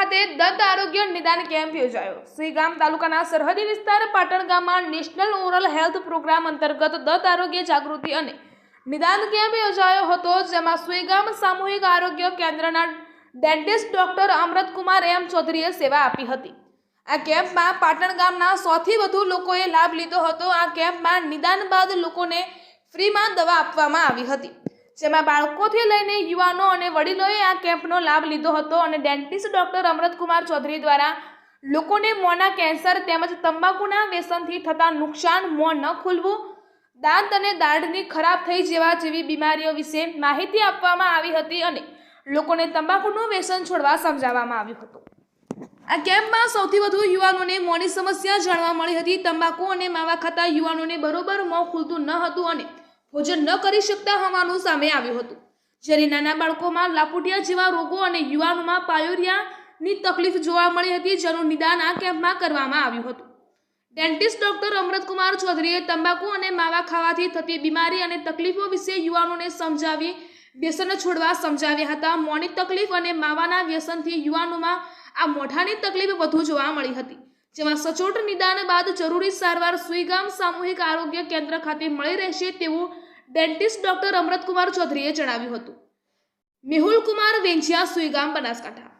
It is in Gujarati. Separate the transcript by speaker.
Speaker 1: ખાતે દંત આરોગ્ય નિદાન કેમ્પ યોજાયો। સુઈગામ તાલુકાના સરહદી વિસ્તાર પાટણ ગામમાં નેશનલ ઓરલ હેલ્થ પ્રોગ્રામ અંતર્ગત દંત આરોગ્ય જાગૃતિ અને નિદાન કેમ્પ યોજાયો હતો, જેમાં સુઈગામ સામૂહિક આરોગ્ય કેન્દ્રના ડેન્ટિસ્ટ ડોક્ટર અમૃતકુમાર એમ ચૌધરીએ સેવા આપી હતી। આ કેમ્પમાં પાટણ ગામના 100 થી વધુ લોકોએ લાભ લીધો હતો। આ કેમ્પમાં નિદાન બાદ લોકોને ફ્રીમાં દવા આપવામાં આવી હતી, જેમાં બાળકોથી લઈને યુવાનો અને વડીલોએ આ કેમ્પનો લાભ લીધો હતો અને ડેન્ટિસ્ટ ડોક્ટર અમૃતકુમાર ચૌધરી દ્વારા લોકોને મોંના કેન્સર તેમજ તંબાકુના વ્યસનથી થતા નુકસાન, મોં ન ખુલવું, દાંત અને દાઢની ખરાબ થઈ જેવી બીમારીઓ વિશે માહિતી આપવામાં આવી હતી અને લોકોને તંબાકુનું વ્યસન છોડવા સમજાવવામાં આવ્યું હતું। આ કેમ્પમાં સૌથી વધુ યુવાનોને મોંની સમસ્યા જાણવા મળી હતી। તંબાકુ અને માવા ખાતા યુવાનોને બરોબર મોં ખુલતું ન હતું અને ભોજન ન કરી શકતા હોવાનું સામે આવ્યું હતું, જ્યારે નાના બાળકોમાં લાપુટિયા જેવા રોગો અને યુવાનોમાં પાયુરિયાની તકલીફ જોવા મળી હતી, જેનું નિદાન આ કેમ્પમાં કરવામાં આવ્યું હતું। ડેન્ટિસ્ટ ડોક્ટર અમૃતકુમાર ચૌધરીએ તંબાકુ અને માવા ખાવાથી થતી બીમારી અને તકલીફો વિશે યુવાનોને સમજાવી વ્યસન છોડવા સમજાવ્યા હતા। મોંની તકલીફ અને માવાના વ્યસનથી યુવાનોમાં આ મોઢાની તકલીફ વધુ જોવા મળી હતી, જેમાં સચોટ નિદાન બાદ જરૂરી સારવાર સુઈગામ સામૂહિક આરોગ્ય કેન્દ્ર ખાતે મળી રહેશે તેવું ડેન્ટિસ્ટ ડોક્ટર અમૃતકુમાર ચૌધરીએ જણાવ્યું હતું। મેહુલ કુમાર વેંછિયા, સુઈગામ, બનાસકાંઠા।